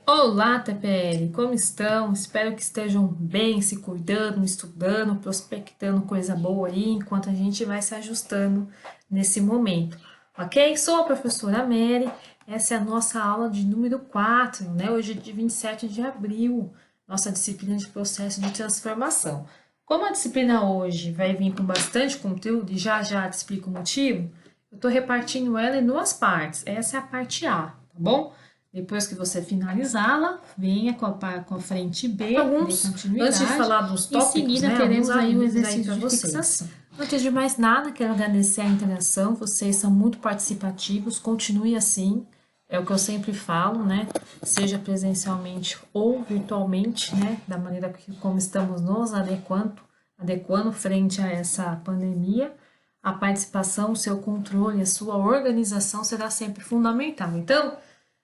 Olá, TPL, como estão? Espero que estejam bem, se cuidando, estudando, prospectando coisa boa aí, enquanto a gente vai se ajustando nesse momento, ok? Sou a professora Mary, essa é a nossa aula de número 4, né? Hoje é de 27 de abril, nossa disciplina de processo de transformação. Como a disciplina hoje vai vir com bastante conteúdo e já já te explico o motivo, eu estou repartindo ela em duas partes. Essa é a parte A, tá bom? Depois que você finalizá-la, venha com a frente B, dê continuidade. Antes de falar dos tópicos, em seguida, né, teremos aí o exercício de fixação. Antes de mais nada, quero agradecer a interação, vocês são muito participativos, continue assim, é o que eu sempre falo, né? Seja presencialmente ou virtualmente, né? Da maneira como estamos nos adequando frente a essa pandemia. A participação, o seu controle, a sua organização será sempre fundamental. Então,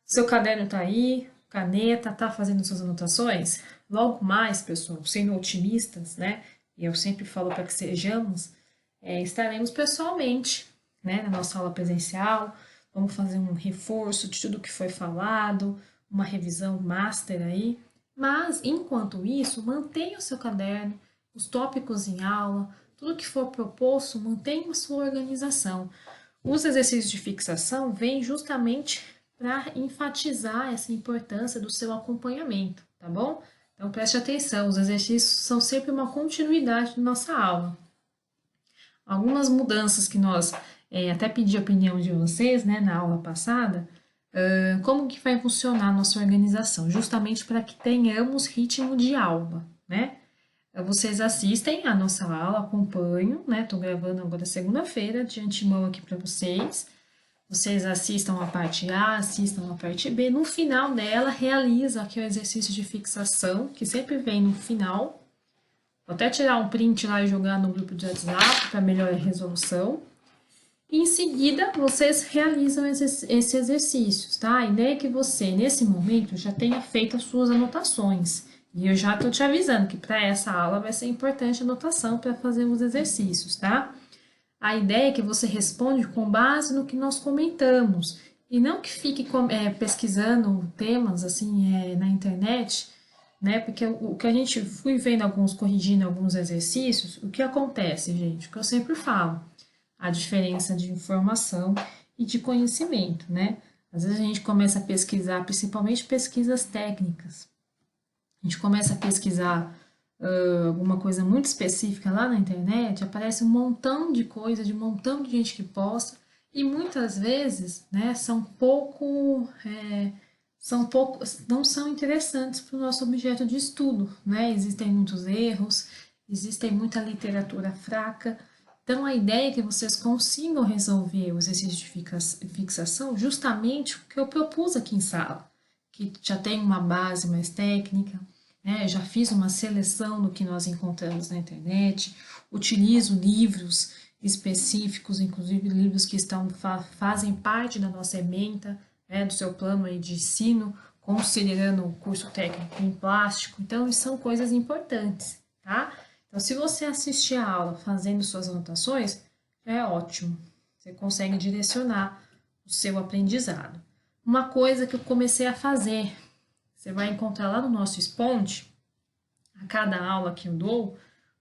seu caderno tá aí, caneta, tá fazendo suas anotações? Logo mais, pessoal, sendo otimistas, né? E eu sempre falo para que sejamos, estaremos pessoalmente, né? Na nossa aula presencial, vamos fazer um reforço de tudo que foi falado, uma revisão master aí. Mas, enquanto isso, mantenha o seu caderno, os tópicos em aula, tudo que for proposto, mantenha a sua organização. Os exercícios de fixação vêm justamente para enfatizar essa importância do seu acompanhamento, tá bom? Então preste atenção, os exercícios são sempre uma continuidade da nossa aula. Algumas mudanças que nós até pedi a opinião de vocês, né, na aula passada, como que vai funcionar a nossa organização? Justamente para que tenhamos ritmo de aula, né? Vocês assistem a nossa aula, acompanham, né? Tô gravando agora segunda-feira, de antemão aqui para vocês. Vocês assistam a parte A, assistam a parte B. No final dela, realiza aqui o exercício de fixação, que sempre vem no final. Vou até tirar um print lá e jogar no grupo de WhatsApp para melhor resolução. E em seguida, vocês realizam esses exercícios, tá? A ideia é que você, nesse momento, já tenha feito as suas anotações. E eu já estou te avisando que para essa aula vai ser importante a anotação para fazer os exercícios, tá? A ideia é que você responde com base no que nós comentamos e não que fique pesquisando temas assim na internet, né? Porque o que a gente fui vendo corrigindo alguns exercícios, o que acontece, gente? O que eu sempre falo, a diferença de informação e de conhecimento, né? Às vezes a gente começa a pesquisar, principalmente pesquisas técnicas. A gente começa a pesquisar alguma coisa muito específica lá na internet, aparece um montão de coisa, de um montão de gente que posta, e muitas vezes, né, não são interessantes para o nosso objeto de estudo, né? Existem muitos erros, existem muita literatura fraca. Então, a ideia é que vocês consigam resolver o exercício de fixação justamente o que eu propus aqui em sala, que já tem uma base mais técnica, né? Já fiz uma seleção do que nós encontramos na internet, utilizo livros específicos, inclusive livros que fazem parte da nossa ementa, né, do seu plano aí de ensino, considerando o curso técnico em plástico. Então, isso são coisas importantes, tá? Então, se você assistir a aula fazendo suas anotações, já é ótimo. Você consegue direcionar o seu aprendizado. Uma coisa que eu comecei a fazer, você vai encontrar lá no nosso Sponge, a cada aula que eu dou,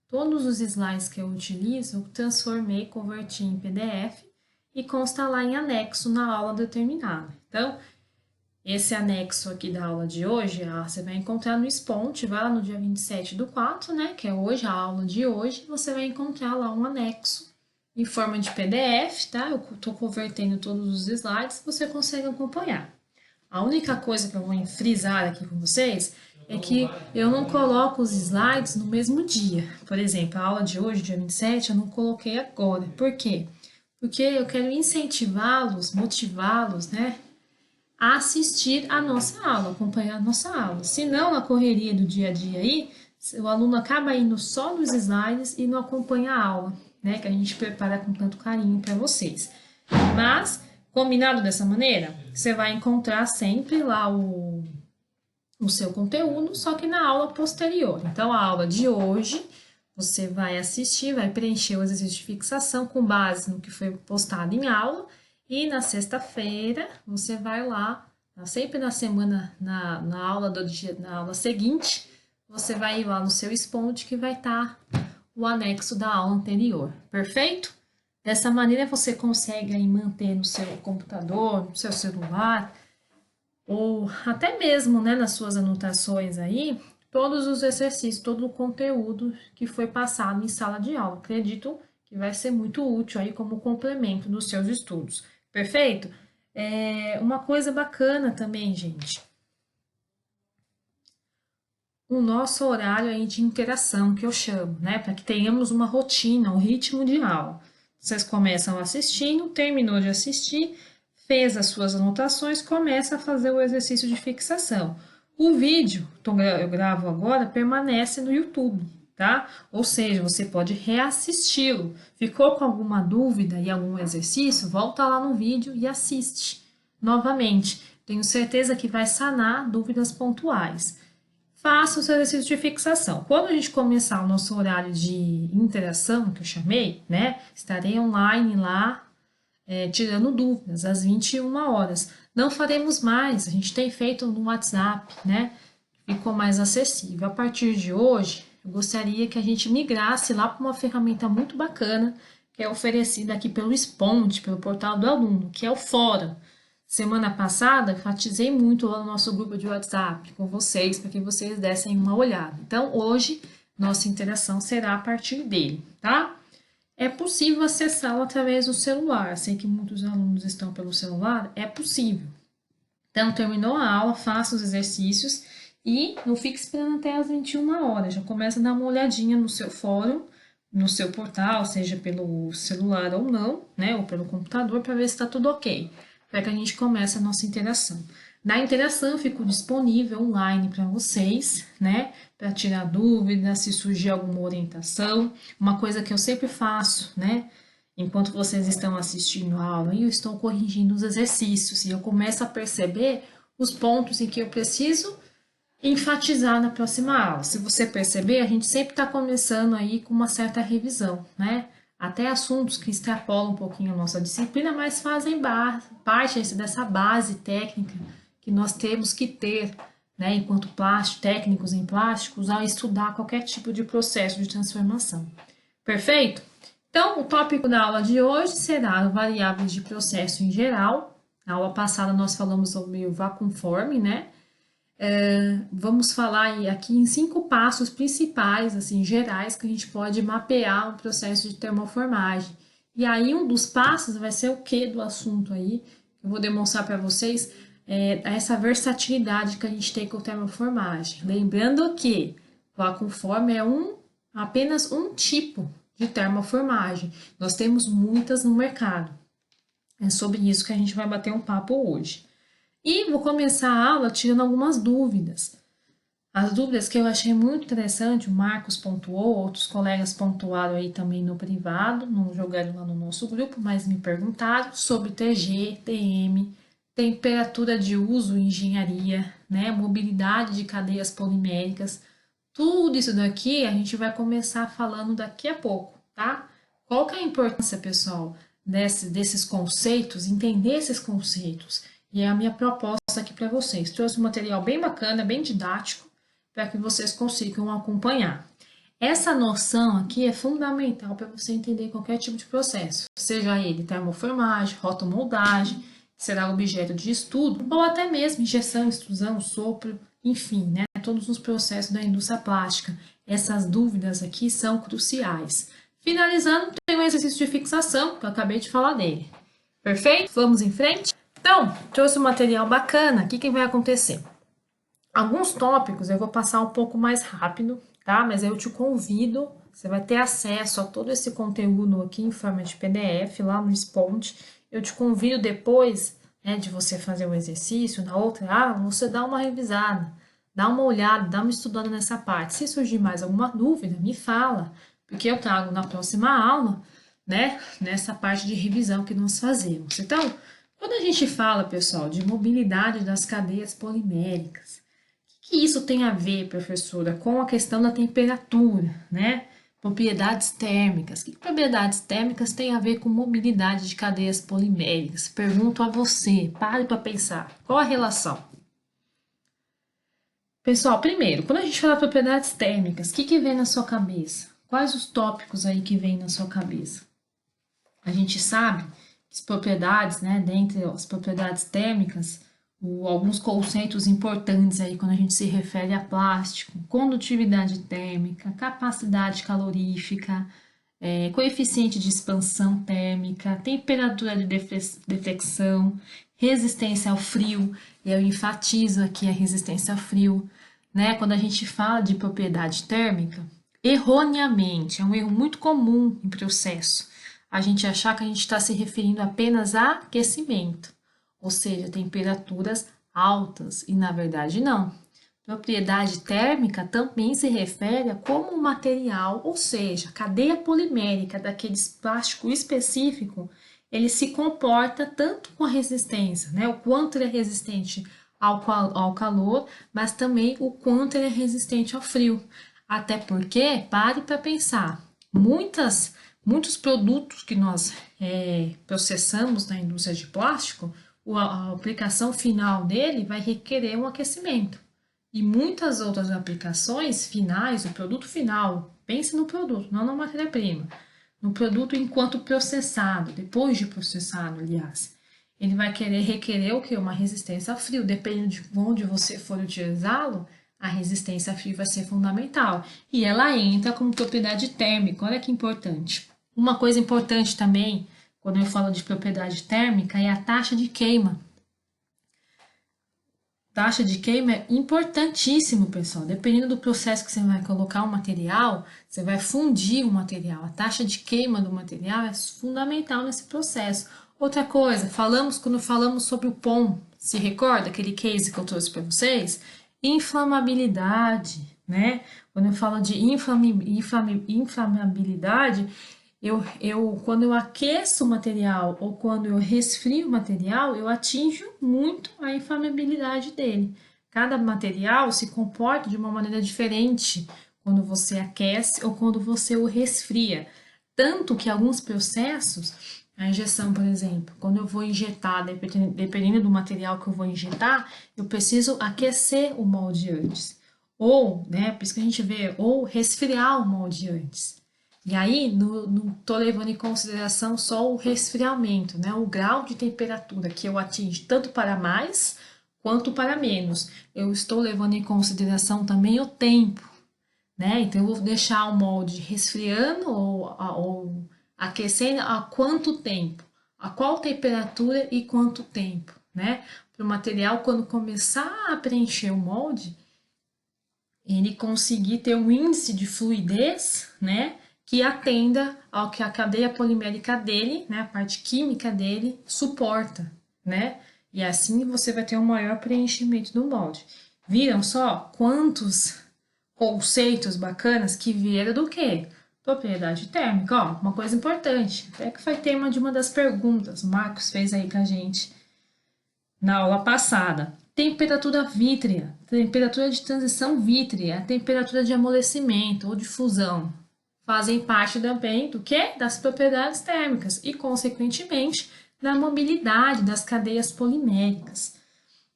todos os slides que eu utilizo, eu transformei, converti em PDF e consta lá em anexo na aula determinada. Então, esse anexo aqui da aula de hoje, você vai encontrar no Sponge, vai lá no dia 27/4, né, que é hoje, a aula de hoje, você vai encontrar lá um anexo em forma de PDF, tá? Eu estou convertendo todos os slides, você consegue acompanhar. A única coisa que eu vou frisar aqui com vocês é que eu não coloco os slides no mesmo dia. Por exemplo, a aula de hoje, dia 27, eu não coloquei agora. Por quê? Porque eu quero incentivá-los, motivá-los, né, a assistir a nossa aula, acompanhar a nossa aula. Se não, na correria do dia a dia aí, o aluno acaba indo só nos slides e não acompanha a aula, né, que a gente prepara com tanto carinho para vocês. Mas, combinado dessa maneira, você vai encontrar sempre lá o seu conteúdo, só que na aula posterior. Então, a aula de hoje, você vai assistir, vai preencher o exercício de fixação com base no que foi postado em aula, e na sexta-feira você vai lá Sempre na semana, na aula do dia, na aula seguinte, você vai ir lá no seu Sponde que vai estar o anexo da aula anterior, perfeito? Dessa maneira você consegue aí manter no seu computador, no seu celular, ou até mesmo, né, nas suas anotações aí, todos os exercícios, todo o conteúdo que foi passado em sala de aula. Acredito que vai ser muito útil aí como complemento dos seus estudos. Perfeito? Uma coisa bacana também, gente, o nosso horário aí de interação, que eu chamo, né? Para que tenhamos uma rotina, um ritmo de aula. Vocês começam assistindo, terminou de assistir, fez as suas anotações, começa a fazer o exercício de fixação. O vídeo, eu gravo agora, permanece no YouTube, tá? Ou seja, você pode reassisti-lo. Ficou com alguma dúvida e algum exercício? Volta lá no vídeo e assiste novamente. Tenho certeza que vai sanar dúvidas pontuais. Faça o seu exercício de fixação. Quando a gente começar o nosso horário de interação, que eu chamei, né? Estarei online lá, tirando dúvidas, às 21 horas. Não faremos mais, a gente tem feito no WhatsApp, né? Ficou mais acessível. A partir de hoje, eu gostaria que a gente migrasse lá para uma ferramenta muito bacana, que é oferecida aqui pelo Sponde, pelo portal do aluno, que é o Fórum. Semana passada, enfatizei muito lá no nosso grupo de WhatsApp com vocês, para que vocês dessem uma olhada. Então, hoje, nossa interação será a partir dele, tá? É possível acessá-lo através do celular. Sei que muitos alunos estão pelo celular, é possível. Então, terminou a aula, faça os exercícios e não fique esperando até as 21 horas. Já começa a dar uma olhadinha no seu fórum, no seu portal, seja pelo celular ou não, né? Ou pelo computador, para ver se está tudo ok, para que a gente comece a nossa interação. Na interação, eu fico disponível online para vocês, né? Para tirar dúvidas, se surgir alguma orientação. Uma coisa que eu sempre faço, né? Enquanto vocês estão assistindo a aula, eu estou corrigindo os exercícios e eu começo a perceber os pontos em que eu preciso enfatizar na próxima aula. Se você perceber, a gente sempre está começando aí com uma certa revisão, né? Até assuntos que extrapolam um pouquinho a nossa disciplina, mas fazem parte dessa base técnica que nós temos que ter, né, enquanto técnicos em plásticos, ao estudar qualquer tipo de processo de transformação. Perfeito? Então, o tópico da aula de hoje será variáveis de processo em geral. Na aula passada nós falamos sobre o vacuumforme, né? Vamos falar aqui em 5 passos principais, assim, gerais, que a gente pode mapear um processo de termoformagem. E aí, um dos passos vai ser o que do assunto aí, que eu vou demonstrar para vocês, essa versatilidade que a gente tem com termoformagem. Lembrando que vacuumforme é apenas um tipo de termoformagem. Nós temos muitas no mercado. É sobre isso que a gente vai bater um papo hoje. E vou começar a aula tirando algumas dúvidas. As dúvidas que eu achei muito interessante, o Marcos pontuou, outros colegas pontuaram aí também no privado, não jogaram lá no nosso grupo, mas me perguntaram sobre TG, TM, temperatura de uso em engenharia, né, mobilidade de cadeias poliméricas. Tudo isso daqui a gente vai começar falando daqui a pouco, tá? Qual que é a importância, pessoal, desses conceitos, entender esses conceitos? E é a minha proposta aqui para vocês. Trouxe um material bem bacana, bem didático, para que vocês consigam acompanhar. Essa noção aqui é fundamental para você entender qualquer tipo de processo, seja ele termoformagem, rotomoldagem, que será objeto de estudo, ou até mesmo injeção, extrusão, sopro, enfim, né? Todos os processos da indústria plástica. Essas dúvidas aqui são cruciais. Finalizando, tem um exercício de fixação, que eu acabei de falar dele. Perfeito? Vamos em frente? Então, trouxe um material bacana. O que vai acontecer? Alguns tópicos eu vou passar um pouco mais rápido, tá? Mas eu te convido, você vai ter acesso a todo esse conteúdo aqui em forma de PDF lá no Sponde. Eu te convido depois, né, de você fazer o exercício, na outra aula, você dá uma revisada, dá uma olhada, dá uma estudada nessa parte. Se surgir mais alguma dúvida, me fala, porque eu trago na próxima aula, né, nessa parte de revisão que nós fazemos. Então, quando a gente fala, pessoal, de mobilidade das cadeias poliméricas, o que isso tem a ver, professora, com a questão da temperatura, né? Propriedades térmicas. O que propriedades térmicas têm a ver com mobilidade de cadeias poliméricas? Pergunto a você, pare para pensar. Qual a relação? Pessoal, primeiro, quando a gente fala propriedades térmicas, o que vem na sua cabeça? Quais os tópicos aí que vem na sua cabeça? A gente sabe que as propriedades, né, dentre as propriedades térmicas, alguns conceitos importantes aí quando a gente se refere a plástico: condutividade térmica, capacidade calorífica, coeficiente de expansão térmica, temperatura de deflexão, resistência ao frio, e eu enfatizo aqui a resistência ao frio, né? Quando a gente fala de propriedade térmica, erroneamente, é um erro muito comum em processo, a gente achar que a gente está se referindo apenas a aquecimento, ou seja, temperaturas altas, e na verdade não. Propriedade térmica também se refere a como o material, ou seja, a cadeia polimérica daquele plástico específico, ele se comporta tanto com a resistência, né? O quanto ele é resistente ao calor, mas também o quanto ele é resistente ao frio. Até porque, pare para pensar, muitos produtos que nós processamos na indústria de plástico, a aplicação final dele vai requerer um aquecimento. E muitas outras aplicações finais, o produto final, pense no produto, não na matéria-prima, no produto enquanto processado, depois de processado, aliás, ele vai requerer o quê? Uma resistência a frio. Dependendo de onde você for utilizá-lo, a resistência a frio vai ser fundamental. E ela entra como propriedade térmica, olha que importante. Uma coisa importante também, quando eu falo de propriedade térmica, é a taxa de queima. Taxa de queima é importantíssimo, pessoal. Dependendo do processo que você vai colocar o material, você vai fundir o material. A taxa de queima do material é fundamental nesse processo. Outra coisa, quando falamos sobre o POM, se recorda aquele case que eu trouxe para vocês? Inflamabilidade, né? Quando eu falo de inflamabilidade, quando eu aqueço o material ou quando eu resfrio o material, eu atinjo muito a inflamabilidade dele. Cada material se comporta de uma maneira diferente quando você aquece ou quando você o resfria. Tanto que alguns processos, a injeção, por exemplo, quando eu vou injetar, dependendo do material que eu vou injetar, eu preciso aquecer o molde antes. Ou, né, por isso que a gente vê, ou resfriar o molde antes. E aí, não estou levando em consideração só o resfriamento, né? O grau de temperatura que eu atingo, tanto para mais quanto para menos. Eu estou levando em consideração também o tempo, né? Então, eu vou deixar o molde resfriando ou aquecendo a quanto tempo? A qual temperatura e quanto tempo, né? Para o material, quando começar a preencher o molde, ele conseguir ter um índice de fluidez, né? Que atenda ao que a cadeia polimérica dele, né, a parte química dele, suporta, né? E assim você vai ter um maior preenchimento do molde. Viram só quantos conceitos bacanas que vieram do quê? Propriedade térmica, ó, uma coisa importante, até que foi tema de uma das perguntas, o Marcos fez aí pra gente na aula passada. Temperatura vítrea, temperatura de transição vítrea, temperatura de amolecimento ou de fusão, fazem parte também do quê? Das propriedades térmicas e, consequentemente, da mobilidade das cadeias poliméricas.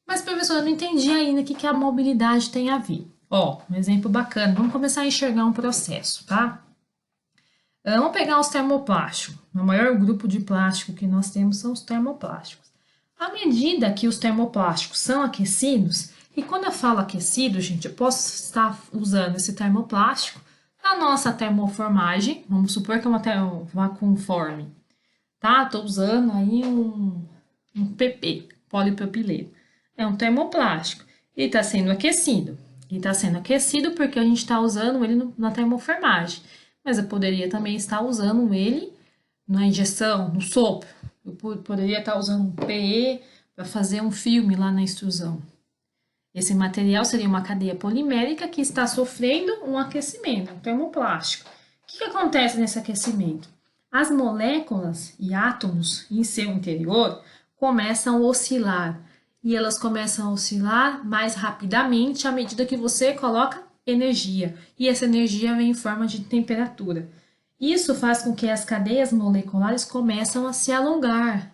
Mas, professor, eu não entendi ainda o que a mobilidade tem a ver. Ó, um exemplo bacana, vamos começar a enxergar um processo, tá? Vamos pegar os termoplásticos. O maior grupo de plástico que nós temos são os termoplásticos. À medida que os termoplásticos são aquecidos, e quando eu falo aquecido, gente, eu posso estar usando esse termoplástico na nossa termoformagem, vamos supor que é uma vacuumforme, tá? Estou usando aí um PP, polipropileno. É um termoplástico. Ele está sendo aquecido. Ele está sendo aquecido porque a gente está usando ele na termoformagem. Mas eu poderia também estar usando ele na injeção, no sopro. Eu poderia estar usando um PE para fazer um filme lá na extrusão. Esse material seria uma cadeia polimérica que está sofrendo um aquecimento, um termoplástico. O que acontece nesse aquecimento? As moléculas e átomos em seu interior começam a oscilar. E elas começam a oscilar mais rapidamente à medida que você coloca energia, e essa energia vem em forma de temperatura. Isso faz com que as cadeias moleculares começam a se alongar.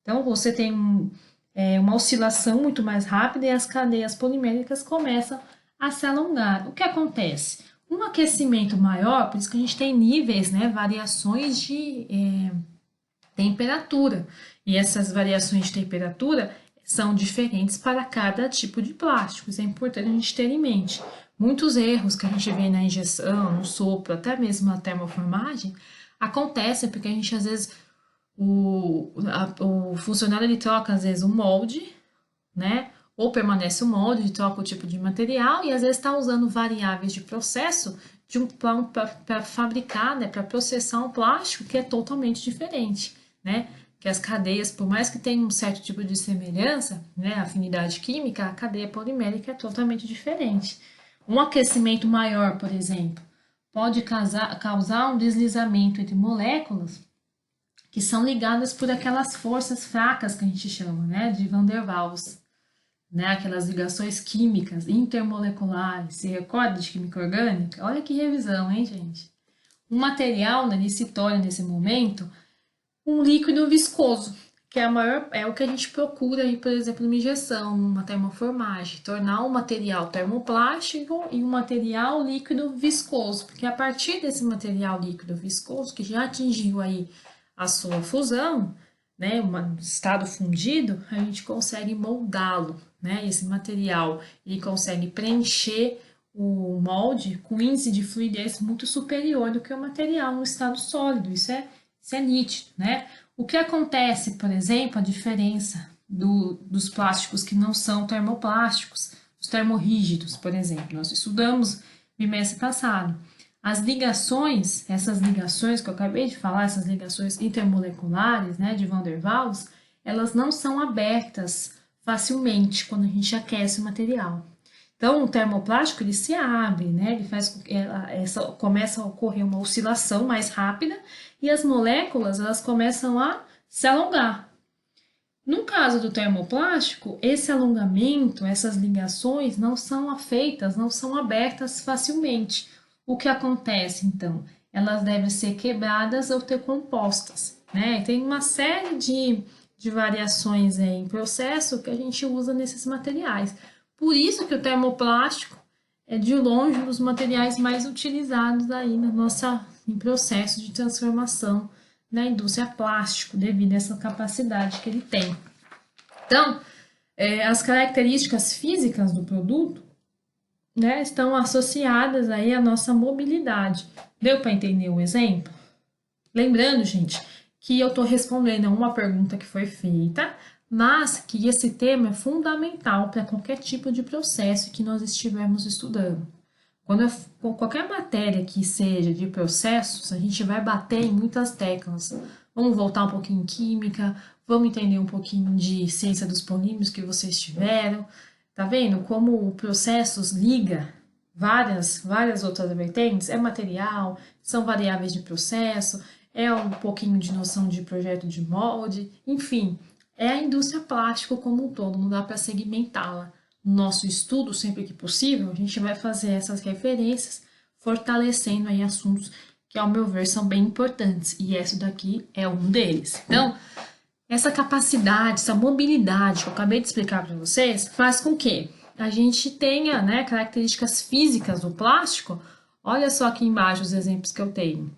Então, você tem uma oscilação muito mais rápida e as cadeias poliméricas começam a se alongar. O que acontece? Um aquecimento maior, por isso que a gente tem níveis, né, variações de temperatura. E essas variações de temperatura são diferentes para cada tipo de plástico. Isso é importante a gente ter em mente. Muitos erros que a gente vê na injeção, no sopro, até mesmo na termoformagem, acontecem porque a gente às vezes o funcionário ele troca às vezes o molde, né? Ou permanece o molde, troca o tipo de material e às vezes está usando variáveis de processo para fabricar, né? Para processar um plástico que é totalmente diferente, né? Que as cadeias, por mais que tenham um certo tipo de semelhança, né? Afinidade química, a cadeia polimérica é totalmente diferente. Um aquecimento maior, por exemplo, pode causar um deslizamento entre moléculas que são ligadas por aquelas forças fracas que a gente chama, né, de Van der Waals, né, aquelas ligações químicas intermoleculares. Se recorda de química orgânica? Olha que revisão, hein, gente? Um material, né, ele se torna nesse momento um líquido viscoso, que é o que a gente procura aí, por exemplo, numa injeção, numa termoformagem, tornar um material termoplástico e um material líquido viscoso, porque a partir desse material líquido viscoso, que já atingiu aí a sua fusão, né, um estado fundido, a gente consegue moldá-lo, né, esse material, ele consegue preencher o molde com índice de fluidez muito superior do que o material no estado sólido, isso é nítido, né? O que acontece, por exemplo, a diferença dos plásticos que não são termoplásticos, os termorrígidos, por exemplo, nós estudamos no bimestre passado. As ligações, essas ligações que eu acabei de falar, essas ligações intermoleculares, né, de Van der Waals, elas não são abertas facilmente quando a gente aquece o material. Então, o termoplástico ele se abre, né? Ele faz com que começa a ocorrer uma oscilação mais rápida e as moléculas elas começam a se alongar. No caso do termoplástico, esse alongamento, essas ligações não são afeitas, não são abertas facilmente. O que acontece então? Elas devem ser quebradas ou decompostas, né? Tem uma série de variações em processo que a gente usa nesses materiais. Por isso que o termoplástico é de longe um dos materiais mais utilizados aí em processo de transformação na indústria plástico, devido a essa capacidade que ele tem. Então, as características físicas do produto, né, estão associadas aí à nossa mobilidade. Deu para entender o exemplo? Lembrando, gente, que eu estou respondendo a uma pergunta que foi feita, mas que esse tema é fundamental para qualquer tipo de processo que nós estivermos estudando. Qualquer matéria que seja de processos, a gente vai bater em muitas teclas. Vamos voltar um pouquinho em química, vamos entender um pouquinho de ciência dos polímeros que vocês tiveram. Tá vendo como o processos liga várias outras vertentes? É material, são variáveis de processo, é um pouquinho de noção de projeto de molde, enfim, é a indústria plástica como um todo, não dá para segmentá-la. No nosso estudo, sempre que possível, a gente vai fazer essas referências, fortalecendo aí assuntos que, ao meu ver, são bem importantes, e esse daqui é um deles. Então, essa capacidade, essa mobilidade que eu acabei de explicar para vocês, faz com que a gente tenha, né, características físicas do plástico. Olha só aqui embaixo os exemplos que eu tenho.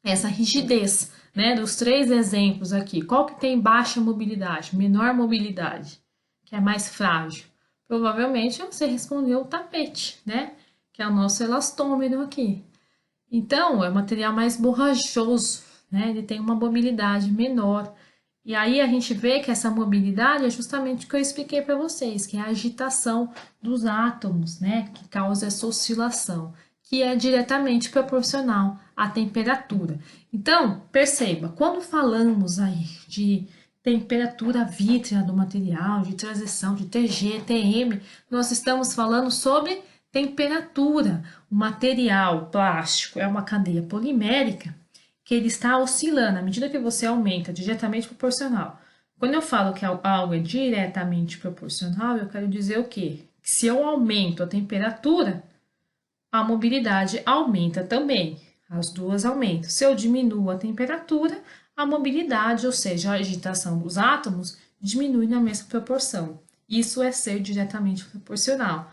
Essa rigidez, né, dos 3 exemplos aqui. Qual que tem baixa mobilidade, menor mobilidade, que é mais frágil? Provavelmente você respondeu o tapete, né, que é o nosso elastômero aqui. Então, é um material mais borrachoso, né, ele tem uma mobilidade menor. E aí a gente vê que essa mobilidade é justamente o que eu expliquei para vocês, que é a agitação dos átomos, né, que causa essa oscilação, que é diretamente proporcional à temperatura. Então, perceba, quando falamos aí de temperatura vítrea do material, de transição, de TG, TM, nós estamos falando sobre temperatura. O material plástico é uma cadeia polimérica que ele está oscilando à medida que você aumenta, diretamente proporcional. Quando eu falo que algo é diretamente proporcional, eu quero dizer o quê? Que se eu aumento a temperatura, a mobilidade aumenta também. As duas aumentam. Se eu diminuo a temperatura, a mobilidade, ou seja, a agitação dos átomos, diminui na mesma proporção. Isso é ser diretamente proporcional.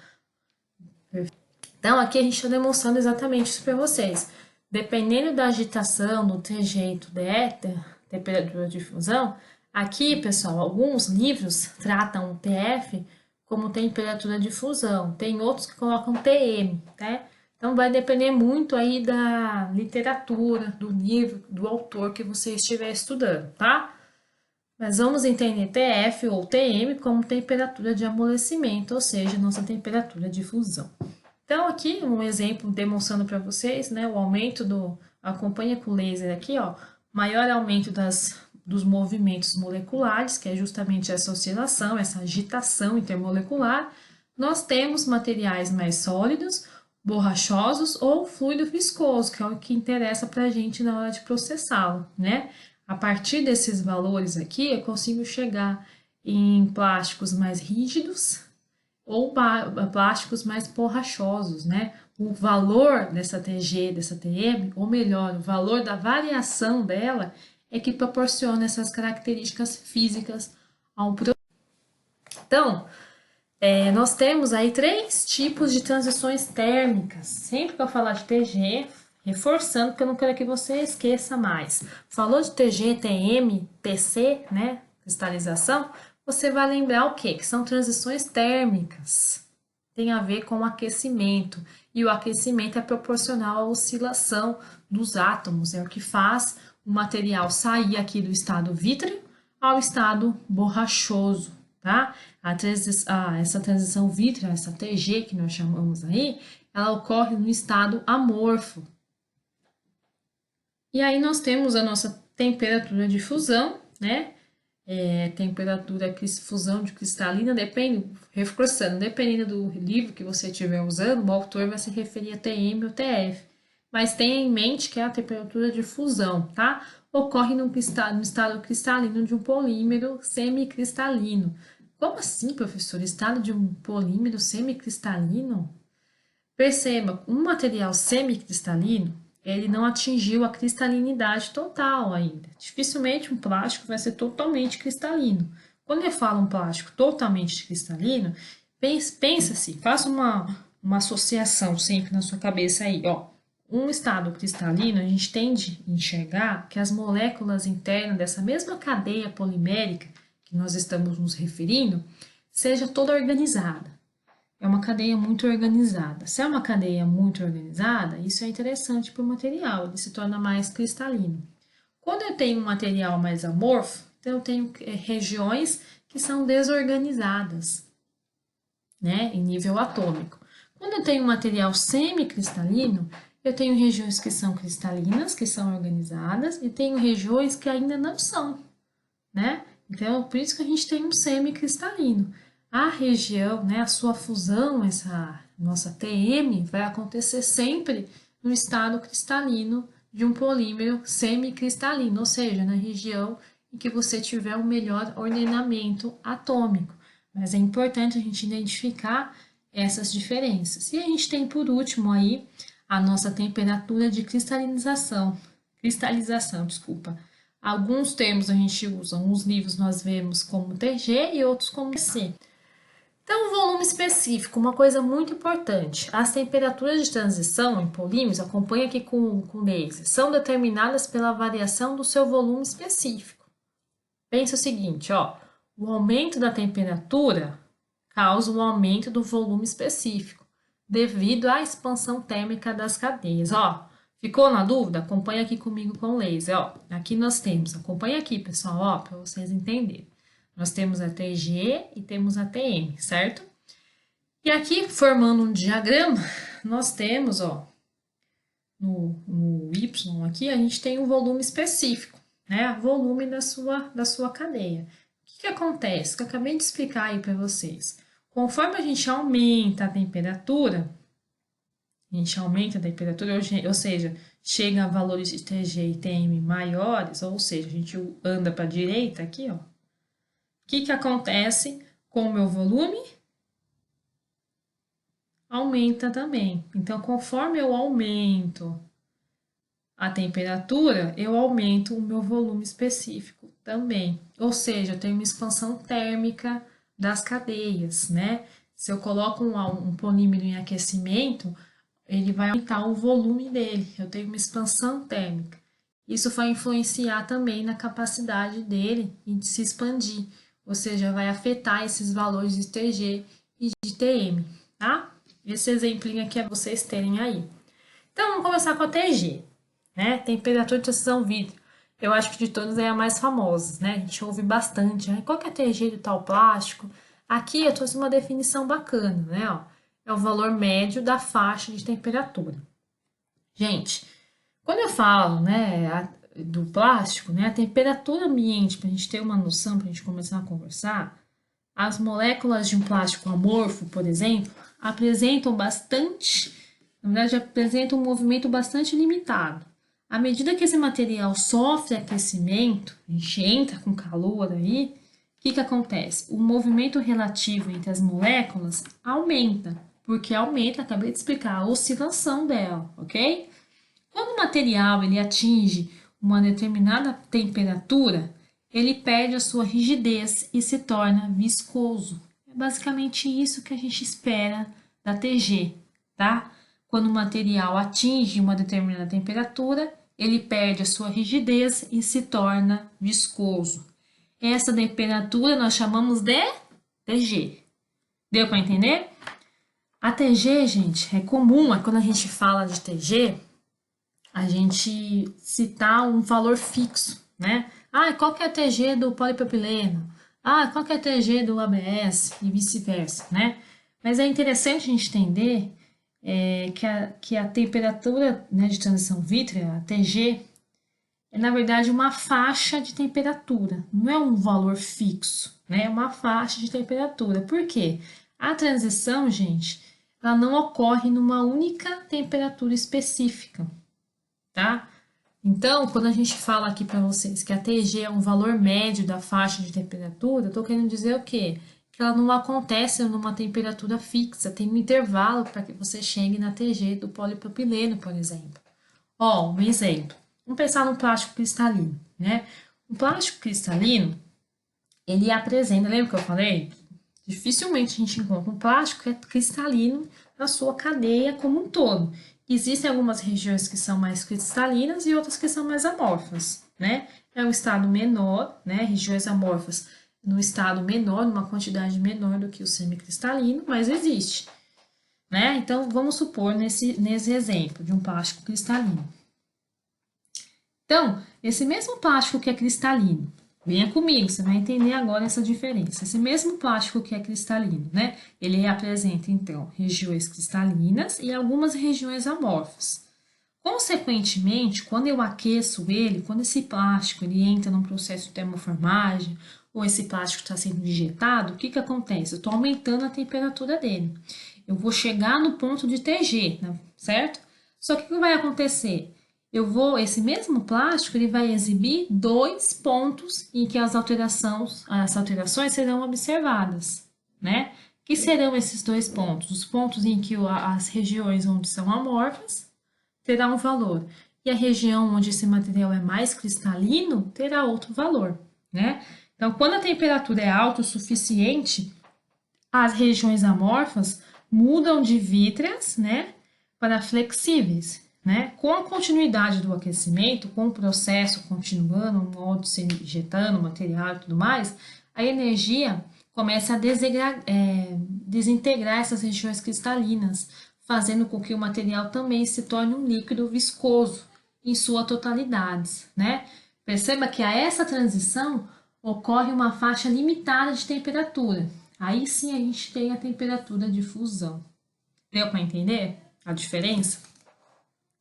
Então, aqui a gente está demonstrando exatamente isso para vocês. Dependendo da agitação, do trejeito de éter, temperatura de fusão, aqui, pessoal, alguns livros tratam o TF como temperatura de fusão. Tem outros que colocam TM, né? Então, vai depender muito aí da literatura, do livro, do autor que você estiver estudando, tá? Mas vamos entender TF ou TM como temperatura de amolecimento, ou seja, nossa temperatura de fusão. Então, aqui um exemplo demonstrando para vocês, né, o aumento do... Acompanha com o laser aqui, ó, maior aumento dos movimentos moleculares, que é justamente essa oscilação, essa agitação intermolecular. Nós temos materiais mais sólidos, borrachosos ou fluido viscoso, que é o que interessa para a gente na hora de processá-lo, né? A partir desses valores aqui, eu consigo chegar em plásticos mais rígidos ou plásticos mais borrachosos, né? O valor dessa TG, dessa TM, ou melhor, o valor da variação dela é que proporciona essas características físicas a um produto. Então, nós temos aí 3 tipos de transições térmicas. Sempre que eu falar de TG, reforçando, porque eu não quero que você esqueça mais. Falou de TG, TM, TC, né? Cristalização, você vai lembrar o quê? Que são transições térmicas. Tem a ver com o aquecimento. E o aquecimento é proporcional à oscilação dos átomos. É o que faz o material sair aqui do estado vítreo ao estado borrachoso, tá? Essa transição vítrea, essa TG que nós chamamos aí, ela ocorre no estado amorfo. E aí nós temos a nossa temperatura de fusão, né? Temperatura fusão de cristalina, reforçando, dependendo do livro que você estiver usando, o autor vai se referir a TM ou TF. Mas tenha em mente que é a temperatura de fusão, tá? Ocorre no estado cristalino de um polímero semicristalino. Como assim, professor? Estado de um polímero semicristalino? Perceba, um material semicristalino, ele não atingiu a cristalinidade total ainda. Dificilmente um plástico vai ser totalmente cristalino. Quando eu falo um plástico totalmente cristalino, pensa-se, faça uma associação sempre na sua cabeça aí, ó. Um estado cristalino, a gente tende a enxergar que as moléculas internas dessa mesma cadeia polimérica que nós estamos nos referindo, seja toda organizada. É uma cadeia muito organizada. Se é uma cadeia muito organizada, isso é interessante para o material, ele se torna mais cristalino. Quando eu tenho um material mais amorfo, então eu tenho regiões que são desorganizadas, né, em nível atômico. Quando eu tenho um material semicristalino, eu tenho regiões que são cristalinas, que são organizadas, e tenho regiões que ainda não são, né? Então, por isso que a gente tem um semicristalino. A região, né, a sua fusão, essa nossa TM, vai acontecer sempre no estado cristalino de um polímero semicristalino, ou seja, na região em que você tiver um melhor ordenamento atômico. Mas é importante a gente identificar essas diferenças. E a gente tem, por último, aí a nossa temperatura de cristalização, desculpa. Alguns termos a gente usa, uns livros nós vemos como TG e outros como TC. Então, volume específico, uma coisa muito importante. As temperaturas de transição em polímeros, acompanha aqui com laser, são determinadas pela variação do seu volume específico. Pensa o seguinte, ó, o aumento da temperatura causa um aumento do volume específico, devido à expansão térmica das cadeias, ó. Ficou na dúvida? Acompanha aqui comigo com o laser, ó. Aqui nós temos, acompanha aqui, pessoal, ó, para vocês entenderem. Nós temos a TG e temos a TM, certo? E aqui, formando um diagrama, nós temos, ó, no Y aqui, a gente tem um volume específico, né? O volume da sua cadeia. O que acontece? Que eu acabei de explicar aí para vocês. Conforme a gente aumenta a temperatura, ou seja, chega a valores de TG e TM maiores, ou seja, a gente anda para a direita aqui, ó. O que acontece com o meu volume? aumenta também. Então, conforme eu aumento a temperatura, eu aumento o meu volume específico também. Ou seja, eu tenho uma expansão térmica das cadeias, né? Se eu coloco um polímero em aquecimento, ele vai aumentar o volume dele. Eu tenho uma expansão térmica. Isso vai influenciar também na capacidade dele de se expandir, ou seja, vai afetar esses valores de TG e de TM, tá? Esse exemplinho aqui é para vocês terem aí. Então, vamos começar com a TG, né? Temperatura de transição vítrea. Eu acho que de todas é a mais famosa, né? A gente ouve bastante. Qual que é a TG de tal plástico? Aqui eu trouxe uma definição bacana, né? Ó, é o valor médio da faixa de temperatura. Gente, quando eu falo, né, do plástico, né, a temperatura ambiente, para a gente ter uma noção, para a gente começar a conversar, as moléculas de um plástico amorfo, por exemplo, apresentam bastante, na verdade, apresentam um movimento bastante limitado. À medida que esse material sofre aquecimento, a gente entra com calor aí, o que acontece? O movimento relativo entre as moléculas aumenta, porque aumenta, acabei de explicar, a oscilação dela, ok? Quando o material ele atinge uma determinada temperatura, ele perde a sua rigidez e se torna viscoso. É basicamente isso que a gente espera da TG, tá? Quando o material atinge uma determinada temperatura, ele perde a sua rigidez e se torna viscoso. Essa temperatura nós chamamos de TG. Deu para entender? A TG, gente, é comum, quando a gente fala de TG, a gente citar um valor fixo, né? Ah, qual que é a TG do polipropileno? Ah, qual que é a TG do ABS? E vice-versa, né? Mas é interessante a gente entender que a temperatura, né, de transição vítrea, a TG, é na verdade uma faixa de temperatura, não é um valor fixo, né? É uma faixa de temperatura. Por quê? A transição, gente, ela não ocorre numa única temperatura específica, tá? Então, quando a gente fala aqui para vocês que a TG é um valor médio da faixa de temperatura, eu estou querendo dizer o quê? Que ela não acontece numa temperatura fixa, tem um intervalo para que você chegue na TG do polipropileno, por exemplo. Ó, um exemplo. Vamos pensar no plástico cristalino, né? O plástico cristalino, ele apresenta, lembra que eu falei? Dificilmente a gente encontra um plástico que é cristalino na sua cadeia como um todo. Existem algumas regiões que são mais cristalinas e outras que são mais amorfas, né? É um estado menor, né? Regiões amorfas no estado menor, numa quantidade menor do que o semicristalino, mas existe, né? Então, vamos supor nesse exemplo de um plástico cristalino. Então, esse mesmo plástico que é cristalino, venha comigo, você vai entender agora essa diferença. Esse mesmo plástico que é cristalino, né? Ele apresenta, então, regiões cristalinas e algumas regiões amorfas. Consequentemente, quando eu aqueço ele, quando esse plástico ele entra num processo de termoformagem, ou esse plástico está sendo injetado, o que acontece? Eu estou aumentando a temperatura dele. Eu vou chegar no ponto de TG, né? Certo? Só que o que vai acontecer? Esse mesmo plástico, ele vai exibir dois pontos em que as alterações serão observadas, né? Que serão esses dois pontos? Os pontos em que as regiões onde são amorfas terá um valor, e a região onde esse material é mais cristalino terá outro valor, né? Então, quando a temperatura é alta o suficiente, as regiões amorfas mudam de vítreas, né, para flexíveis, né? Com a continuidade do aquecimento, com o processo continuando, um modo se injetando material e tudo mais, a energia começa a desintegrar essas regiões cristalinas, fazendo com que o material também se torne um líquido viscoso em sua totalidade, né? Perceba que a essa transição ocorre uma faixa limitada de temperatura. Aí sim a gente tem a temperatura de fusão. Deu para entender a diferença?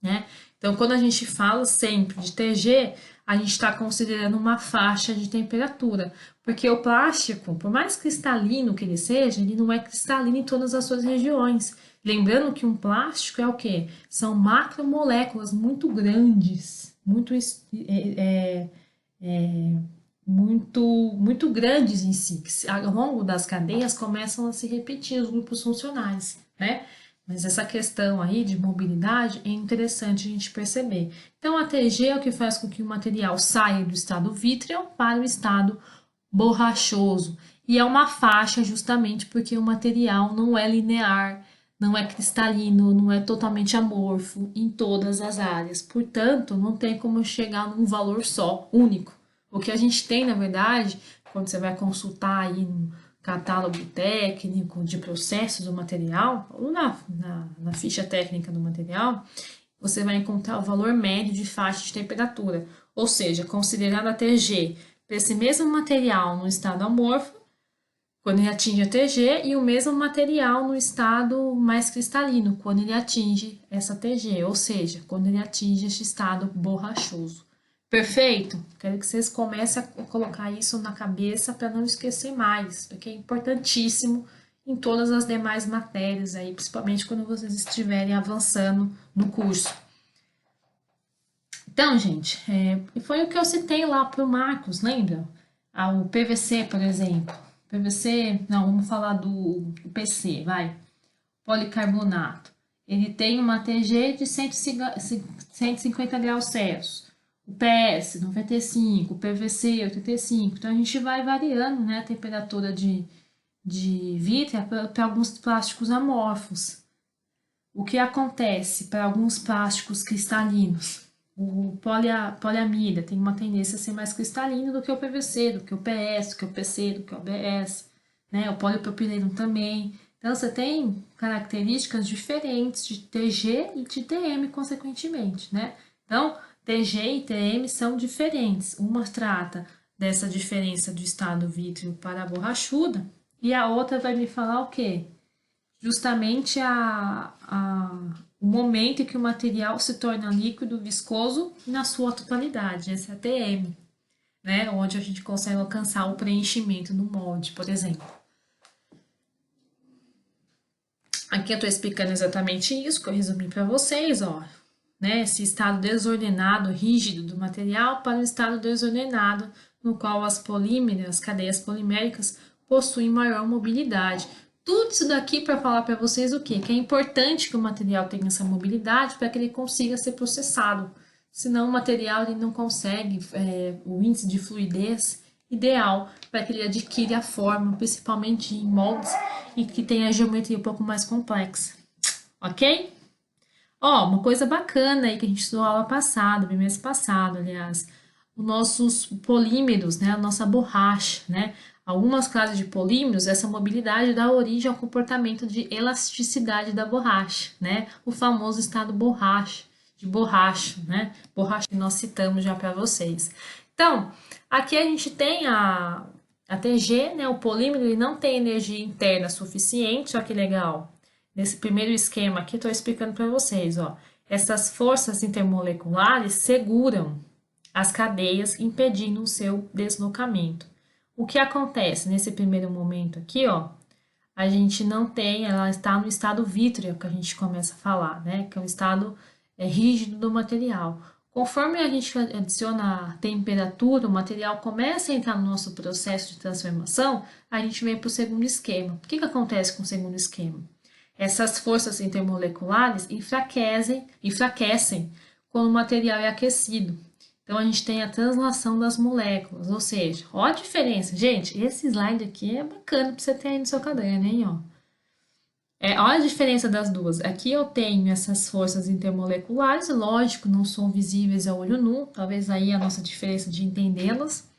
Né? Então, quando a gente fala sempre de TG, a gente está considerando uma faixa de temperatura, porque o plástico, por mais cristalino que ele seja, ele não é cristalino em todas as suas regiões. Lembrando que um plástico é o quê? São macromoléculas muito grandes, muito grandes em si, que ao longo das cadeias começam a se repetir os grupos funcionais, né? Mas essa questão aí de mobilidade é interessante a gente perceber. Então, a TG é o que faz com que o material saia do estado vítreo para o estado borrachoso. E é uma faixa justamente porque o material não é linear, não é cristalino, não é totalmente amorfo em todas as áreas. Portanto, não tem como chegar num valor só, único. O que a gente tem, na verdade, quando você vai consultar aí no catálogo técnico de processos do material, ou na ficha técnica do material, você vai encontrar o valor médio de faixa de temperatura, ou seja, considerando a TG para esse mesmo material no estado amorfo, quando ele atinge a TG, e o mesmo material no estado mais cristalino, quando ele atinge essa TG, ou seja, quando ele atinge esse estado borrachoso. Perfeito? Quero que vocês comecem a colocar isso na cabeça para não esquecer mais, porque é importantíssimo em todas as demais matérias aí, principalmente quando vocês estiverem avançando no curso. Então, gente, foi o que eu citei lá para o Marcos, lembra? O PVC, por exemplo. PVC, não, vamos falar do PC, vai. Policarbonato. Ele tem uma TG de 150 graus Celsius. O PS, 95, o PVC, 85. Então, a gente vai variando, né, a temperatura de vítreo para alguns plásticos amorfos. O que acontece para alguns plásticos cristalinos? O poliamida tem uma tendência a ser mais cristalino do que o PVC, do que o PS, do que o PC, do que o ABS, né? O polipropileno também. Então, você tem características diferentes de TG e de TM, consequentemente, né? Então, TG e TM são diferentes. Uma trata dessa diferença do estado vítreo para a borrachuda e a outra vai me falar o quê? Justamente o momento em que o material se torna líquido, viscoso na sua totalidade, essa é a TM, né? Onde a gente consegue alcançar o preenchimento no molde, por exemplo. Aqui eu estou explicando exatamente isso que eu resumi para vocês, ó, né? Esse estado desordenado, rígido do material para o estado desordenado, no qual as polímeras, as cadeias poliméricas, possuem maior mobilidade. Tudo isso daqui para falar para vocês o quê? Que é importante que o material tenha essa mobilidade para que ele consiga ser processado. Senão o material ele não consegue o índice de fluidez ideal para que ele adquira a forma, principalmente em moldes e que tenha a geometria um pouco mais complexa. Ok? Ó, uma coisa bacana aí que a gente estudou aula passada, mês passado, aliás, os nossos polímeros, né, a nossa borracha, né? Algumas classes de polímeros, essa mobilidade dá origem ao comportamento de elasticidade da borracha, né? O famoso estado borracha, de borracha, né? Borracha que nós citamos já para vocês. Então, aqui a gente tem a TG, né? O polímero, ele não tem energia interna suficiente, olha que legal. Nesse primeiro esquema aqui, estou explicando para vocês, ó. Essas forças intermoleculares seguram as cadeias, impedindo o seu deslocamento. O que acontece nesse primeiro momento aqui, ó? A gente não tem, ela está no estado vítreo, que a gente começa a falar, né? Que é o estado rígido do material. Conforme a gente adiciona a temperatura, o material começa a entrar no nosso processo de transformação, a gente vem para o segundo esquema. O que acontece com o segundo esquema? Essas forças intermoleculares enfraquecem quando o material é aquecido. Então, a gente tem a translação das moléculas, ou seja, olha a diferença. Gente, esse slide aqui é bacana para você ter aí no seu caderno, hein, ó. Olha a diferença das duas. Aqui eu tenho essas forças intermoleculares, lógico, não são visíveis a olho nu, talvez aí a nossa diferença de entendê-las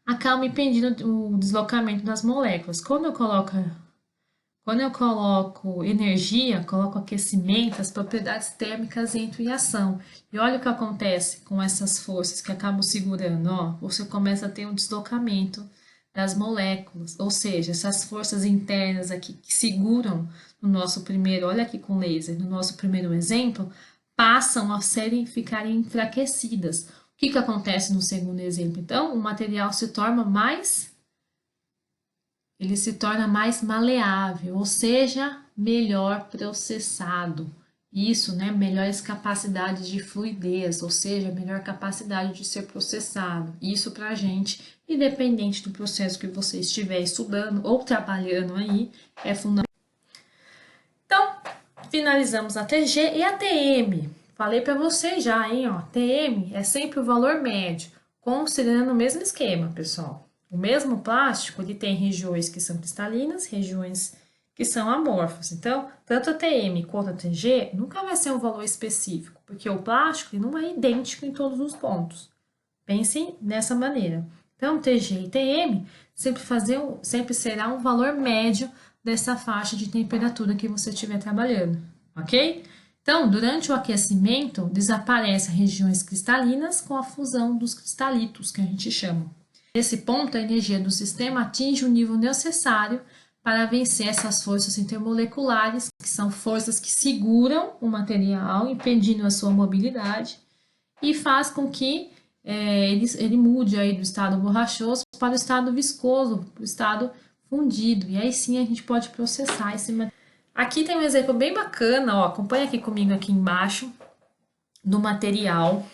acaba impedindo o deslocamento das moléculas. Quando eu coloco energia, coloco aquecimento, as propriedades térmicas entram em ação. E olha o que acontece com essas forças que acabam segurando, ó. Você começa a ter um deslocamento das moléculas, ou seja, essas forças internas aqui que seguram no nosso primeiro, olha aqui com laser, no nosso primeiro exemplo, passam a ficarem enfraquecidas. O que acontece no segundo exemplo? Então, o material se torna mais maleável, ou seja, melhor processado. Isso, né, melhores capacidades de fluidez, ou seja, melhor capacidade de ser processado. Isso para a gente, independente do processo que você estiver estudando ou trabalhando aí, é fundamental. Então, finalizamos a TG e a TM. Falei para vocês já, hein? Ó, TM é sempre o valor médio, considerando o mesmo esquema, pessoal. O mesmo plástico, ele tem regiões que são cristalinas, regiões que são amorfas. Então, tanto a TM quanto a TG nunca vai ser um valor específico, porque o plástico ele não é idêntico em todos os pontos. Pensem nessa maneira. Então, TG e TM sempre será um valor médio dessa faixa de temperatura que você estiver trabalhando, ok? Então, durante o aquecimento, desaparecem regiões cristalinas com a fusão dos cristalitos, que a gente chama. Nesse ponto, a energia do sistema atinge o nível necessário para vencer essas forças intermoleculares, que são forças que seguram o material, impedindo a sua mobilidade, e faz com que ele mude aí do estado borrachoso para o estado viscoso, para o estado fundido. E aí sim a gente pode processar esse material. Aqui tem um exemplo bem bacana, ó, acompanha aqui comigo aqui embaixo, do material,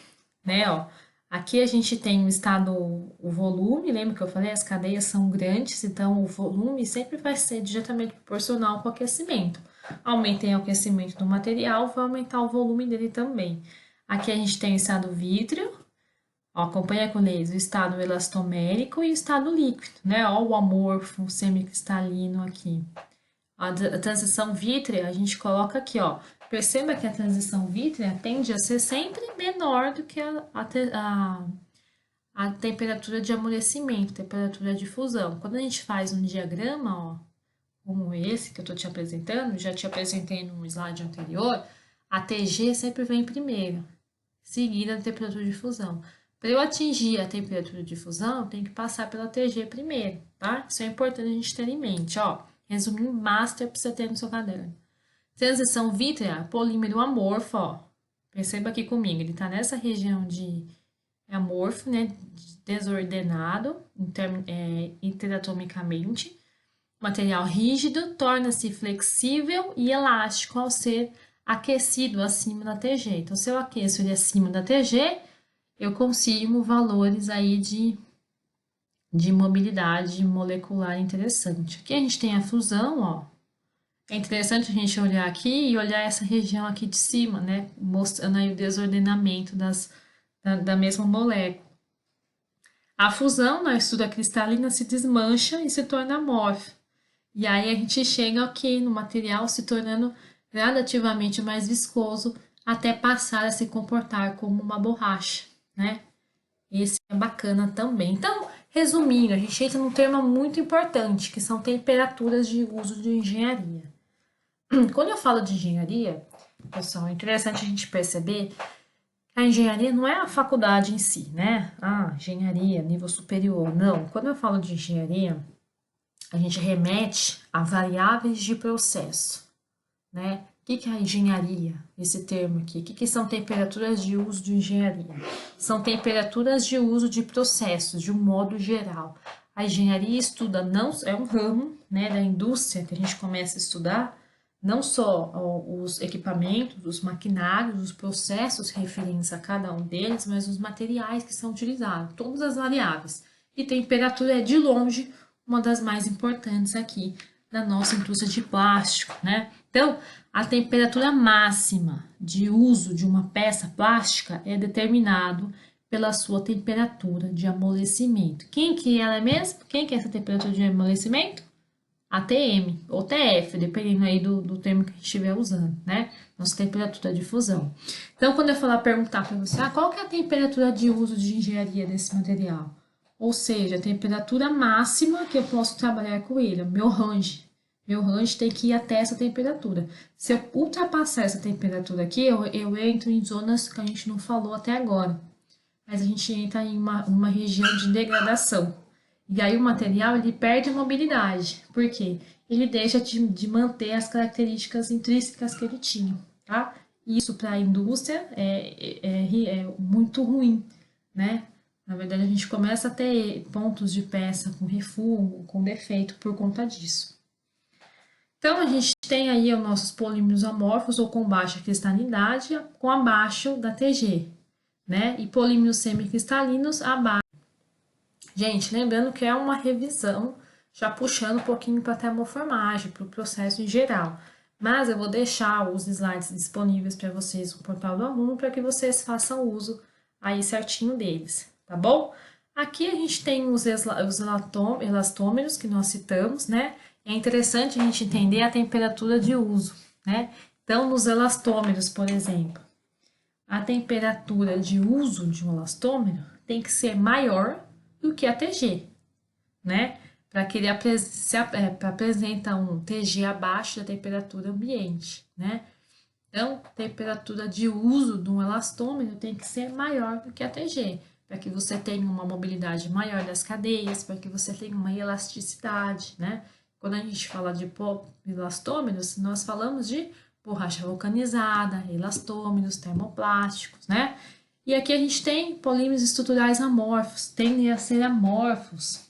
né, ó. Aqui a gente tem o volume, lembra que eu falei? As cadeias são grandes, então o volume sempre vai ser diretamente proporcional com o aquecimento. Aumentei o aquecimento do material, vai aumentar o volume dele também. Aqui a gente tem o estado vítreo, ó, acompanha com eles o estado elastomérico e o estado líquido, né? Ó, o amorfo, semicristalino aqui. A transição vítrea a gente coloca aqui, ó. Perceba que a transição vítrea tende a ser sempre menor do que a temperatura de amolecimento, temperatura de fusão. Quando a gente faz um diagrama, ó, como esse que eu estou te apresentando, já te apresentei num slide anterior, a TG sempre vem primeiro, seguida a temperatura de fusão. Para eu atingir a temperatura de fusão, eu tenho que passar pela TG primeiro, tá? Isso é importante a gente ter em mente, ó. Resumindo, master para você ter no seu caderno. Transição vítrea, polímero amorfo, ó. Perceba aqui comigo, ele está nessa região de amorfo, né? Desordenado, interatomicamente. Material rígido torna-se flexível e elástico ao ser aquecido acima da TG. Então, se eu aqueço ele acima da TG, eu consigo valores aí de mobilidade molecular interessante. Aqui a gente tem a fusão, ó. É interessante a gente olhar aqui e olhar essa região aqui de cima, né? Mostrando aí o desordenamento da mesma molécula. A fusão na estrutura cristalina se desmancha e se torna amorfa. E aí a gente chega aqui no material se tornando gradativamente mais viscoso até passar a se comportar como uma borracha, né? Esse é bacana também. Então, resumindo, a gente entra num termo muito importante, que são temperaturas de uso de engenharia. Quando eu falo de engenharia, pessoal, é interessante a gente perceber que a engenharia não é a faculdade em si, né? Ah, engenharia, nível superior. Não. Quando eu falo de engenharia, a gente remete a variáveis de processo, né? O que é a engenharia? Esse termo aqui. O que são temperaturas de uso de engenharia? São temperaturas de uso de processos, de um modo geral. A engenharia estuda, não é um ramo, né, da indústria que a gente começa a estudar, não só os equipamentos, os maquinários, os processos referentes a cada um deles, mas os materiais que são utilizados, todas as variáveis. E temperatura é, de longe, uma das mais importantes aqui da nossa indústria de plástico, né? Então, a temperatura máxima de uso de uma peça plástica é determinado pela sua temperatura de amolecimento. Quem que ela é mesmo? Quem que é essa temperatura de amolecimento? ATM ou TF, dependendo aí do termo que a gente estiver usando, né? Nossa temperatura de fusão. Então, quando eu perguntar para você, qual que é a temperatura de uso de engenharia desse material? Ou seja, a temperatura máxima que eu posso trabalhar com ele, meu range. Meu range tem que ir até essa temperatura. Se eu ultrapassar essa temperatura aqui, eu entro em zonas que a gente não falou até agora. Mas a gente entra em uma região de degradação. E aí o material ele perde a mobilidade. Por quê? Ele deixa de manter as características intrínsecas que ele tinha, tá? Isso para a indústria é muito ruim, né? Na verdade, a gente começa a ter pontos de peça com refugo, com defeito por conta disso. Então, a gente tem aí os nossos polímeros amorfos ou com baixa cristalinidade, com abaixo da TG, né? E polímeros semicristalinos abaixo. Gente, lembrando que é uma revisão, já puxando um pouquinho para a termoformagem, para o processo em geral. mas eu vou deixar os slides disponíveis para vocês no portal do aluno para que vocês façam uso aí certinho deles, tá bom? Aqui a gente tem os elastômeros que nós citamos, né? É interessante a gente entender a temperatura de uso, né? Então, nos elastômeros, por exemplo, a temperatura de uso de um elastômero tem que ser maior do que a TG, né? Para que ele apresenta um TG abaixo da temperatura ambiente, né? Então, a temperatura de uso de um elastômero tem que ser maior do que a TG, para que você tenha uma mobilidade maior das cadeias, para que você tenha uma elasticidade, né? Quando a gente fala de elastômeros, nós falamos de borracha vulcanizada, elastômeros, termoplásticos, né? E aqui a gente tem polímeros estruturais amorfos, tendem a ser amorfos.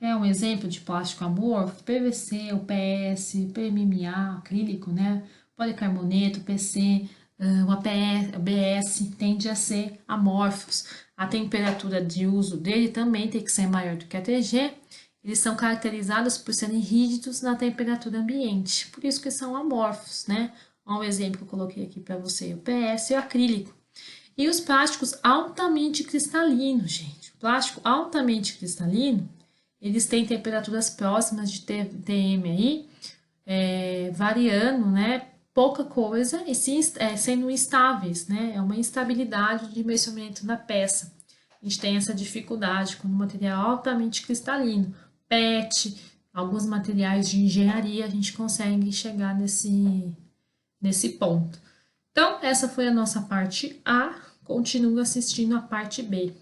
É um exemplo de plástico amorfo, PVC, UPS, PMMA, acrílico, né? Policarboneto, PC, o ABS tende a ser amorfos. A temperatura de uso dele também tem que ser maior do que a TG. Eles são caracterizados por serem rígidos na temperatura ambiente, por isso que são amorfos, né? Olha um exemplo que eu coloquei aqui para você, o PS e o acrílico. E os plásticos altamente cristalinos, gente. O plástico altamente cristalino, eles têm temperaturas próximas de TM aí, variando, né? Pouca coisa e sendo instáveis, né? É uma instabilidade de dimensionamento da peça. A gente tem essa dificuldade com o material altamente cristalino. PET, alguns materiais de engenharia, a gente consegue chegar nesse ponto. Então, essa foi a nossa parte A. Continue assistindo a parte B.